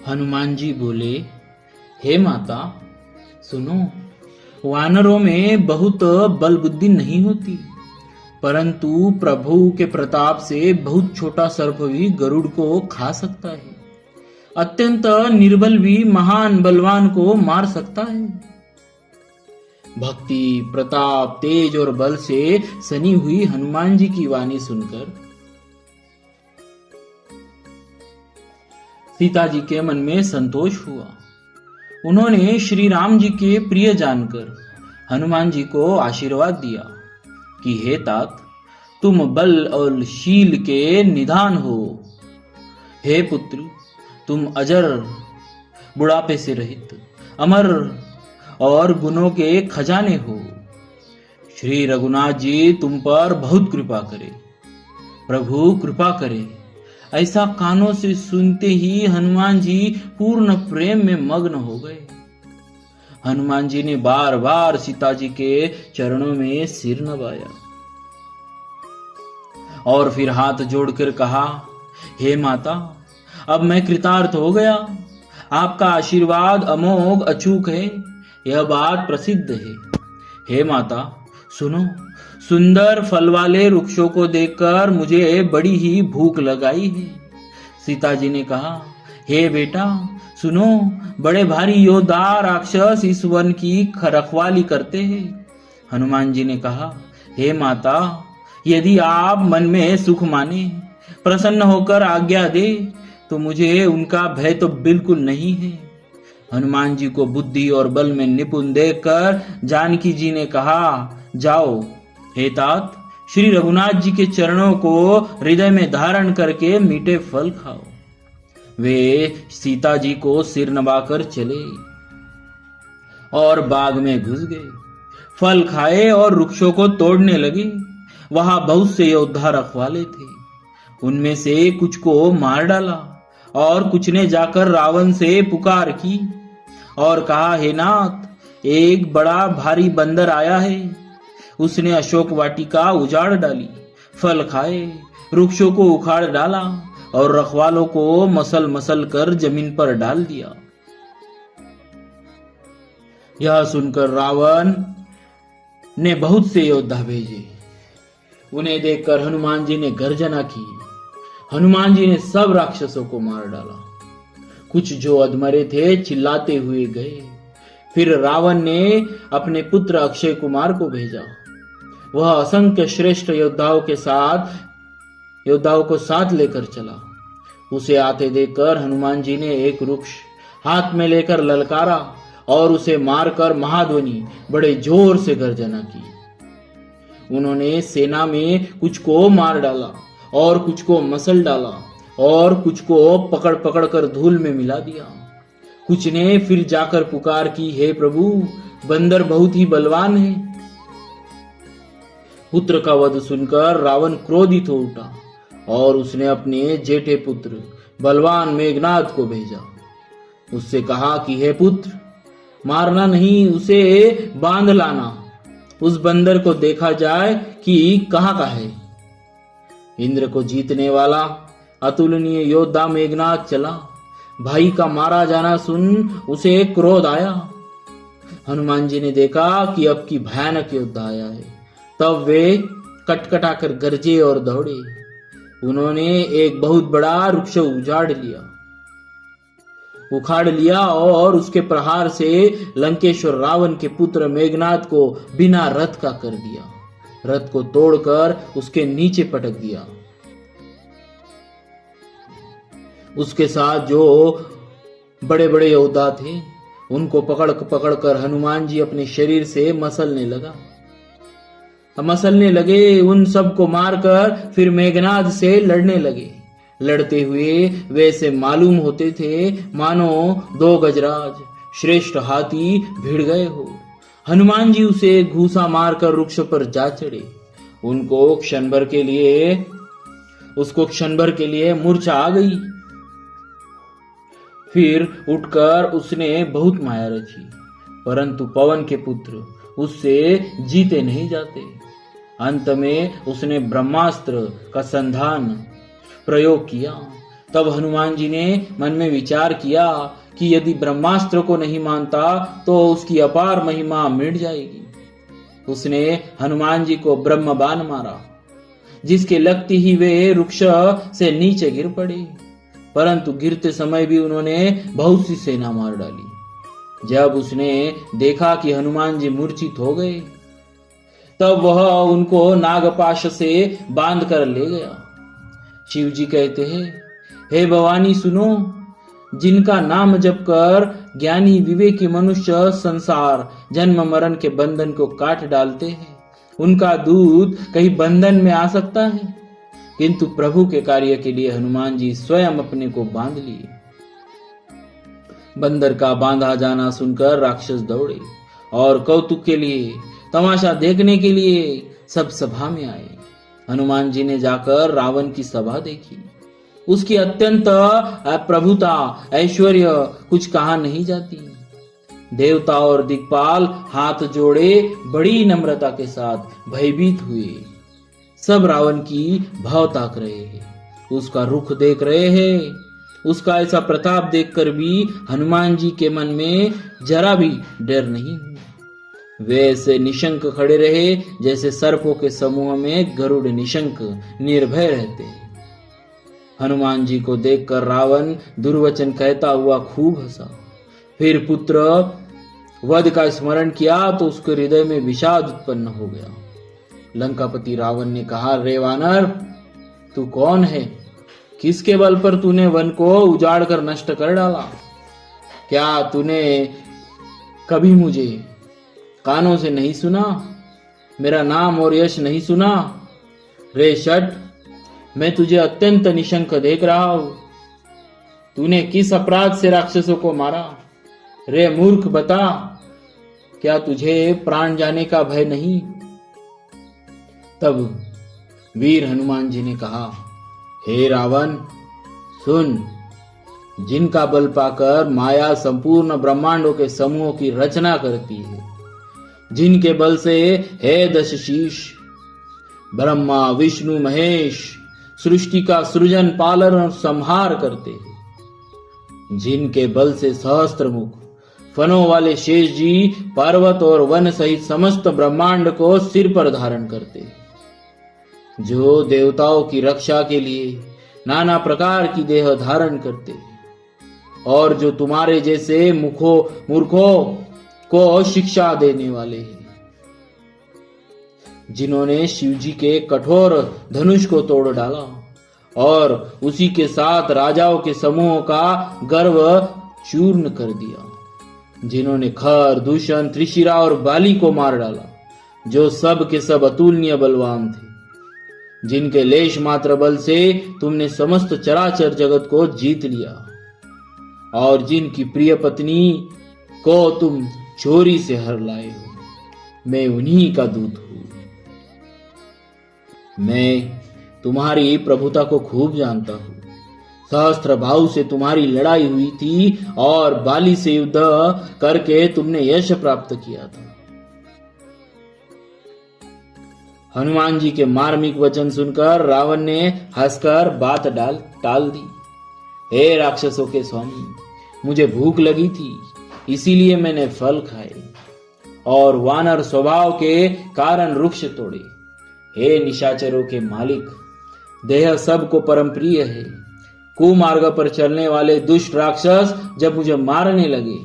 हनुमान जी बोले, हे माता सुनो, वानरों में बहुत बल बुद्धि नहीं होती, परंतु प्रभु के प्रताप से बहुत छोटा सर्प भी गरुड़ को खा सकता है। अत्यंत निर्बल भी महान बलवान को मार सकता है। भक्ति, प्रताप, तेज और बल से सनी हुई हनुमान जी की वाणी सुनकर सीता जी के मन में संतोष हुआ। उन्होंने श्री राम जी के प्रिय जानकर हनुमान जी को आशीर्वाद दिया कि हे तात, तुम बल और शील के निधान हो। हे पुत्र, तुम अजर, बुढ़ापे से रहित, अमर और गुणों के खजाने हो। श्री रघुनाथ जी तुम पर बहुत कृपा करे, प्रभु कृपा करे। ऐसा कानों से सुनते ही हनुमान जी पूर्ण प्रेम में मग्न हो गए। हनुमान जी ने बार बार सीता जी के चरणों में सिर नवाया और फिर हाथ जोड़कर कहा, हे माता, अब मैं कृतार्थ हो गया। आपका आशीर्वाद अमोघ अचूक है, यह बात प्रसिद्ध है। हे माता सुनो, सुंदर फल वाले वृक्षों को देखकर मुझे बड़ी ही भूख लगाई है। सीता जी ने कहा, हे बेटा सुनो, बड़े भारी योद्धा राक्षस इस वन की रखवाली करते हैं। हनुमान जी ने कहा, हे माता, यदि आप मन में सुख माने, प्रसन्न होकर आज्ञा दे, तो मुझे उनका भय तो बिल्कुल नहीं है। हनुमान जी को बुद्धि और बल में निपुण देखकर जानकी जी ने कहा, जाओ हे तात, श्री रघुनाथ जी के चरणों को हृदय में धारण करके मीठे फल खाओ। वे सीता जी को सिर नवाकर चले और बाग में घुस गए। फल खाए और वृक्षों को तोड़ने लगे। वहां बहुत से योद्धा रखवाले थे। उनमें से कुछ को मार डाला और कुछ ने जाकर रावण से पुकार की और कहा, हे नाथ, एक बड़ा भारी बंदर आया है। उसने अशोक वाटिका उजाड़ डाली, फल खाए, वृक्षों को उखाड़ डाला और रखवालों को मसल मसल कर जमीन पर डाल दिया। यह सुनकर रावण ने बहुत से योद्धा भेजे। उन्हें देखकर हनुमान जी ने गर्जना की। हनुमान जी ने सब राक्षसों को मार डाला। कुछ जो अधमरे थे चिल्लाते हुए गए। फिर रावण ने अपने पुत्र अक्षय कुमार को भेजा। वह असंख्य श्रेष्ठ योद्धाओं को साथ लेकर चला। उसे आते देखकर हनुमान जी ने एक वृक्ष हाथ में लेकर ललकारा और उसे मारकर महाध्वनि बड़े जोर से गर्जना की। उन्होंने सेना में कुछ को मार डाला और कुछ को मसल डाला और कुछ को पकड़ पकड़ कर धूल में मिला दिया। कुछ ने फिर जाकर पुकार की, हे प्रभु, बंदर बहुत ही बलवान है। पुत्र का वध सुनकर रावण क्रोधित हो उठा और उसने अपने जेठे पुत्र बलवान मेघनाद को भेजा। उससे कहा कि हे पुत्र, मारना नहीं, उसे बांध लाना। उस बंदर को देखा जाए कि कहाँ का है। इंद्र को जीतने वाला अतुलनीय योद्धा मेघनाद चला। भाई का मारा जाना सुन उसे क्रोध आया। हनुमान जी ने देखा कि अब की भयानक योद्धा आया है। तब वे कटकटाकर गरजे और दौड़े। उन्होंने एक बहुत बड़ा वृक्ष उखाड़ लिया और उसके प्रहार से लंकेश्वर रावण के पुत्र मेघनाद को बिना रथ का कर दिया। रथ को तोड़कर उसके नीचे पटक दिया। उसके साथ जो बड़े बड़े योद्धा थे उनको पकड़ कर हनुमान जी अपने शरीर से मसलने लगे। उन सबको मारकर फिर मेघनाद से लड़ने लगे। लड़ते हुए वैसे मालूम होते थे मानो दो गजराज श्रेष्ठ हाथी भिड़ गए हो। हनुमान जी उसे घूसा मारकर वृक्ष पर जा चढ़े। उसको क्षण भर के लिए मूर्छा आ गई। फिर उठकर उसने बहुत माया रची, परंतु पवन के पुत्र उससे जीते नहीं जाते। अंत में उसने ब्रह्मास्त्र का संधान प्रयोग किया। तब हनुमान जी ने मन में विचार किया कि यदि ब्रह्मास्त्र को नहीं मानता तो उसकी अपार महिमा मिट जाएगी। उसने हनुमान जी को ब्रह्म बाण मारा, जिसके लगते ही वे वृक्ष से नीचे गिर पड़े, परंतु गिरते समय भी उन्होंने बहुत सी सेना मार डाली। जब उसने देखा कि हनुमान जी मूर्छित हो गए, तब वह उनको नागपाश से बांध कर ले गया। शिव जी कहते हैं, हे भवानी सुनो, जिनका नाम जप कर ज्ञानी विवेकी मनुष्य संसार जन्म मरण के बंधन को काट डालते हैं, उनका दूत कहीं बंधन में आ सकता है? किंतु प्रभु के कार्य के लिए हनुमान जी स्वयं अपने को बांध लिए। बंदर का बांधा जाना सुनकर राक्षस दौड़े और कौतुक के लिए, तमाशा देखने के लिए सब सभा में आए। हनुमान जी ने जाकर रावण की सभा देखी। उसकी अत्यंत प्रभुता, ऐश्वर्य कुछ कहा नहीं जाती। देवता और दिक्पाल हाथ जोड़े बड़ी नम्रता के साथ भयभीत हुए। सब रावण की भाव ताक रहे हैं, उसका रुख देख रहे हैं। उसका ऐसा प्रताप देखकर भी हनुमान जी के मन में जरा भी डर नहीं हुआ। वे ऐसे निशंक खड़े रहे जैसे सर्पों के समूह में गरुड़ निशंक निर्भय रहते हैं। हनुमान जी को देखकर रावण दुर्वचन कहता हुआ खूब हंसा। फिर पुत्र वध का स्मरण किया तो उसके हृदय में विषाद उत्पन्न हो गया। लंकापति रावण ने कहा, रे वानर, तू कौन है? किसके बल पर तूने वन को उजाड़ कर नष्ट कर डाला? क्या तूने कभी मुझे कानों से नहीं सुना? मेरा नाम और यश नहीं सुना? रे शठ, मैं तुझे अत्यंत निशंक देख रहा हूं। तूने किस अपराध से राक्षसों को मारा? रे मूर्ख, बता, क्या तुझे प्राण जाने का भय नहीं? तब वीर हनुमान जी ने कहा, हे रावण, सुन, जिनका बल पाकर माया संपूर्ण ब्रह्मांडों के समूहों की रचना करती है, जिनके बल से हे दशशीष ब्रह्मा विष्णु महेश सृष्टि का सृजन पालन और संहार करते हैं, जिनके बल से सहस्त्रमुख फनों वाले शेष जी पर्वत और वन सहित समस्त ब्रह्मांड को सिर पर धारण करते हैं, जो देवताओं की रक्षा के लिए नाना प्रकार की देह धारण करते हैं, और जो तुम्हारे जैसे मूर्खों को शिक्षा देने वाले हैं, जिन्होंने शिव जी के कठोर धनुष को तोड़ डाला और उसी के साथ राजाओं के समूहों का गर्व चूर्ण कर दिया, जिन्होंने खर, दूषण, त्रिशिरा और बाली को मार डाला, जो सब के सब अतुलनीय बलवान थे, जिनके लेश मात्र बल से तुमने समस्त चराचर जगत को जीत लिया, और जिनकी प्रिय पत्नी को तुम चोरी से हर लाए हो। मैं उन्हीं का दूत हूं। मैं तुम्हारी प्रभुता को खूब जानता हूं। सहस्त्र भाव से तुम्हारी लड़ाई हुई थी और बाली से युद्ध करके तुमने यश प्राप्त किया था। हनुमान जी के मार्मिक वचन सुनकर रावण ने हंसकर बात टाल दी। हे राक्षसों के स्वामी, मुझे भूख लगी थी, इसीलिए मैंने फल खाए और वानर स्वभाव के कारण वृक्ष तोड़े। हे निशाचरों के मालिक, देह सबको परम प्रिय है। कुमार्ग पर चलने वाले दुष्ट राक्षस जब मुझे मारने लगे,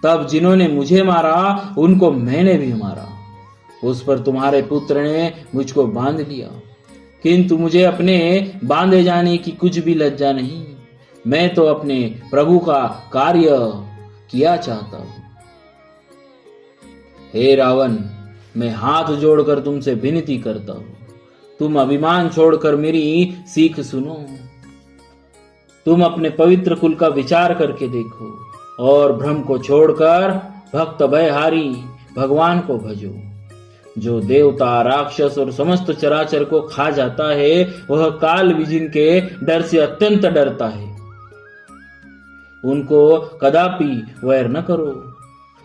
तब जिन्होंने मुझे मारा उनको मैंने भी मारा। उस पर तुम्हारे पुत्र ने मुझको बांध लिया, किंतु मुझे अपने बांधे जाने की कुछ भी लज्जा नहीं। मैं तो अपने प्रभु का कार्य किया चाहता हूं। हे रावण, मैं हाथ जोड़कर तुमसे विनती करता हूं, तुम अभिमान छोड़कर मेरी सीख सुनो। तुम अपने पवित्र कुल का विचार करके देखो और भ्रम को छोड़कर भक्त भयहारी भगवान को भजो। जो देवता, राक्षस और समस्त चराचर को खा जाता है, वह काल विजिन के डर से अत्यंत डरता है। उनको कदापि वैर न करो,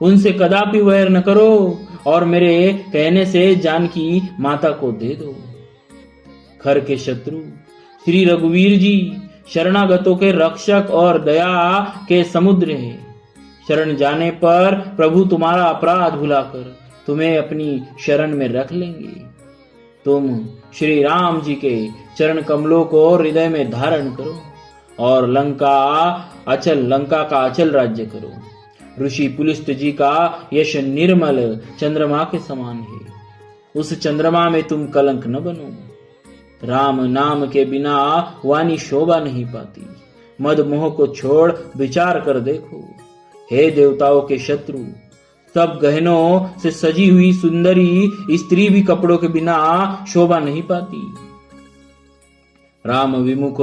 उनसे कदापि वैर न करो और मेरे कहने से जानकी माता को दे दो। खर के शत्रु श्री रघुवीर जी शरणागतों के रक्षक और दया के समुद्र है। शरण जाने पर प्रभु तुम्हारा अपराध भुलाकर तुम्हें अपनी शरण में रख लेंगे। तुम श्री राम जी के चरण कमलों को हृदय में धारण करो और लंका का अचल राज्य करो। ऋषि पुलिस्त जी का यश निर्मल चंद्रमा के समान है, उस चंद्रमा में तुम कलंक न बनो। राम नाम के बिना वाणी शोभा नहीं पाती। मद मोह को छोड़ विचार कर देखो। हे देवताओं के शत्रु, सब गहनों से सजी हुई सुंदरी स्त्री भी कपड़ों के बिना शोभा नहीं पाती। राम विमुख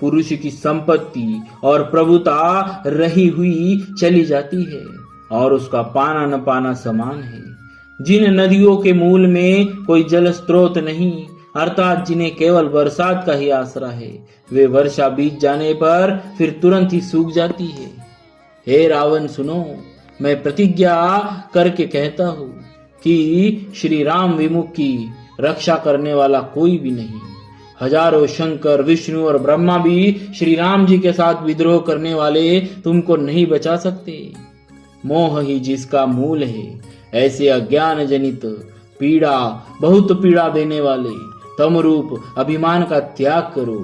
पुरुष की संपत्ति और प्रभुता रही हुई चली जाती है और उसका पाना न पाना समान है। जिन नदियों के मूल में कोई जल स्रोत नहीं, अर्थात जिन्हें केवल बरसात का ही आसरा है, वे वर्षा बीत जाने पर फिर तुरंत ही सूख जाती है। हे रावण सुनो, मैं प्रतिज्ञा करके कहता हूं कि श्री राम विमुख की रक्षा करने वाला कोई भी नहीं। हजारों शंकर, विष्णु और ब्रह्मा भी श्री राम जी के साथ विद्रोह करने वाले तुमको नहीं बचा सकते। मोह ही जिसका मूल है, ऐसे अज्ञान जनित पीड़ा, बहुत पीड़ा देने वाले तम रूप अभिमान का त्याग करो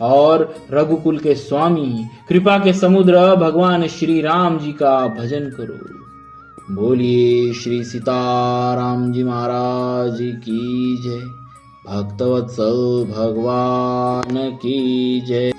और रघुकुल के स्वामी, कृपा के समुद्र भगवान श्री राम जी का भजन करो। बोलिए श्री सीताराम जी महाराज की जय। भक्तवत्सल भगवान की जय।